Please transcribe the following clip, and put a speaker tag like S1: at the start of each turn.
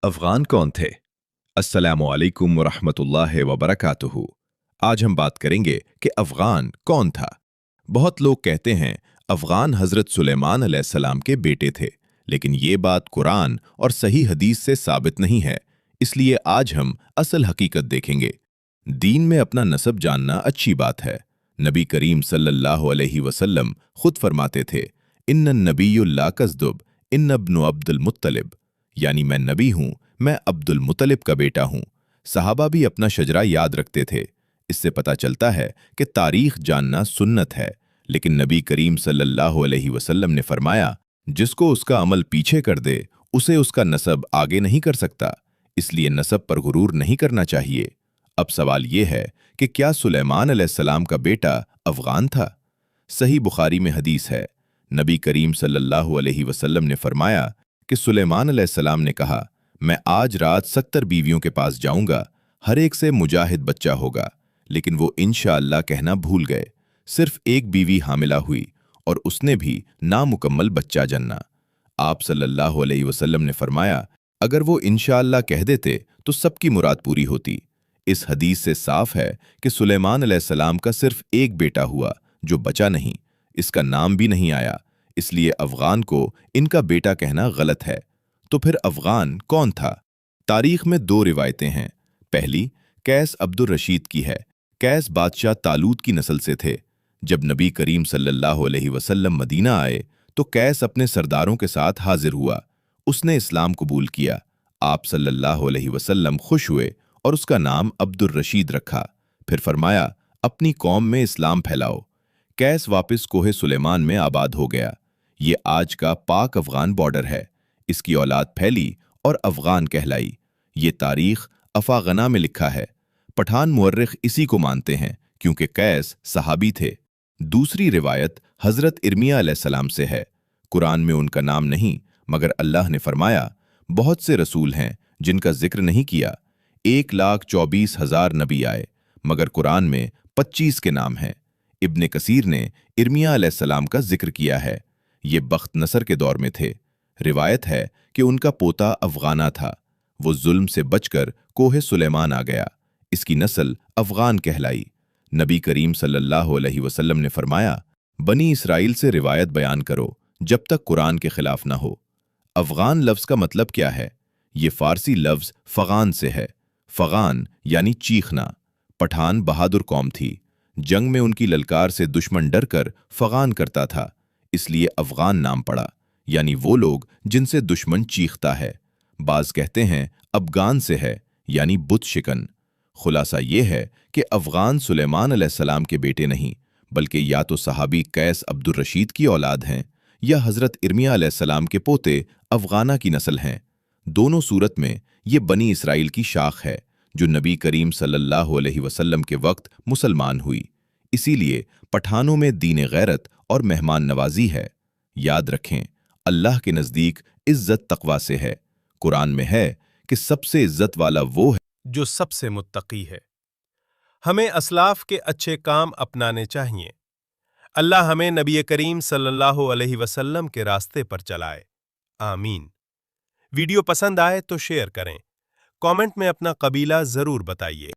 S1: अफगान कौन थे? अस्सलामु अलैकुम वरहमतुल्लाहि वबरकातुहू। आज हम बात करेंगे कि अफगान कौन था। बहुत लोग कहते हैं अफगान हजरत सुलेमान अलैहिस्सलाम के बेटे थे, लेकिन ये बात कुरान और सही हदीस से साबित नहीं है। इसलिए आज हम असल हकीकत देखेंगे। दीन में अपना नसब जानना अच्छी बात है। नबी करीम सल्लल्लाहु अलैहि वसल्लम खुद फरमाते थे, इन्नन नबियुल ला कज़्दुब इन्न इब्नु अब्दुल मुत्तलिब, यानी मैं नबी हूँ, मैं अब्दुल मुत्तलिब का बेटा हूँ। सहाबा भी अपना शजरा याद रखते थे। इससे पता चलता है कि तारीख जानना सुन्नत है, लेकिन नबी करीम सल्लल्लाहु अलैहि वसल्लम ने फरमाया, जिसको उसका अमल पीछे कर दे उसे उसका नसब आगे नहीं कर सकता। इसलिए नसब पर गुरूर नहीं करना चाहिए। अब सवाल ये है कि क्या सुलेमान अलैहिस्सलाम का बेटा अफगान था? सही बुखारी में हदीस है, नबी करीम सल्लल्लाहु अलैहि वसल्लम ने फरमाया कि सुलेमान अलैहिस्सलाम ने कहा, मैं आज रात 70 बीवियों के पास जाऊंगा, हर एक से मुजाहिद बच्चा होगा। लेकिन वो इंशाअल्लाह कहना भूल गए। सिर्फ एक बीवी हामिला हुई और उसने भी नामुकम्मल बच्चा जन्ना। आप सल्लल्लाहु अलैहि वसल्लम ने फरमाया, अगर वो इंशाअल्लाह कह देते तो सबकी मुराद पूरी होती। इस हदीस से साफ है कि सुलेमान अलैहिस्सलाम का सिर्फ एक बेटा हुआ जो बचा नहीं, इसका नाम भी नहीं आया। इसलिए अफगान को इनका बेटा कहना गलत है। तो फिर अफगान कौन था? तारीख में दो रिवायतें हैं। पहली कैस अब्दुल रशीद की है। कैस बादशाह तालूत की नस्ल से थे। जब नबी करीम सल्लल्लाहु अलैहि वसल्लम मदीना आए तो कैस अपने सरदारों के साथ हाजिर हुआ। उसने इस्लाम कबूल किया। आप सल्लल्लाहु अलैहि वसल्लम खुश हुए और उसका नाम अब्दुल रशीद रखा। फिर फरमाया, अपनी कौम में इस्लाम फैलाओ। कैस वापस कोहे सुलेमान में आबाद हो गया। ये आज का पाक अफगान बॉर्डर है। इसकी औलाद फैली और अफगान कहलाई। ये तारीख अफागना में लिखा है। पठान मुअर्रिख इसी को मानते हैं क्योंकि कैस सहाबी थे। दूसरी रिवायत हजरत इर्मिया अलैहिस्सलाम से है। कुरान में उनका नाम नहीं, मगर अल्लाह ने फरमाया, बहुत से रसूल हैं जिनका जिक्र नहीं किया। 1,24,000 नबी आए, मगर कुरान में 25 के नाम हैं। इब्ने कसीर ने इर्मिया अलैहिस्सलाम का जिक्र किया है। ये बख्त नसर के दौर में थे। रिवायत है कि उनका पोता अफगाना था। वो जुल्म से बचकर कोहे सुलेमान आ गया। इसकी नस्ल अफगान कहलाई। नबी करीम सल्लल्लाहु अलैहि वसल्लम ने फरमाया, बनी इसराइल से रिवायत बयान करो जब तक कुरान के खिलाफ ना हो। अफगान लफ्ज़ का मतलब क्या है? ये फारसी लफ्ज़ फ़गान से है। फ़गान यानी चीखना। पठान बहादुर कौम थी। जंग में उनकी ललकार से दुश्मन डर कर फ़गान करता था, इसलिए अफगान नाम पड़ा, यानी वो लोग जिनसे दुश्मन चीखता है। बाज़ कहते हैं अफगान से है, यानी बुत शिकन। खुलासा ये है कि अफगान सुलेमान अलैहिस्सलाम के बेटे नहीं, बल्कि या तो सहाबी कैस अब्दुल रशीद की औलाद हैं या हज़रत इर्मिया अलैहिस्सलाम के पोते अफगाना की नस्ल हैं। दोनों सूरत में ये बनी इसराइल की शाख है जो नबी करीम सल्लल्लाहु अलैहि वसल्लम के वक्त मुसलमान हुई। इसीलिए पठानों में दीन गैरत और मेहमान नवाजी है। याद रखें, अल्लाह के नज़दीक इज्जत तकवा से है। कुरान में है कि सबसे इज्जत वाला वो है
S2: जो सबसे मुत्तकी है। हमें असलाफ के अच्छे काम अपनाने चाहिए। अल्लाह हमें नबी करीम सल्लल्लाहु अलैहि वसल्लम के रास्ते पर चलाए। आमीन। वीडियो पसंद आए तो शेयर करें। कमेंट में अपना कबीला जरूर बताइए।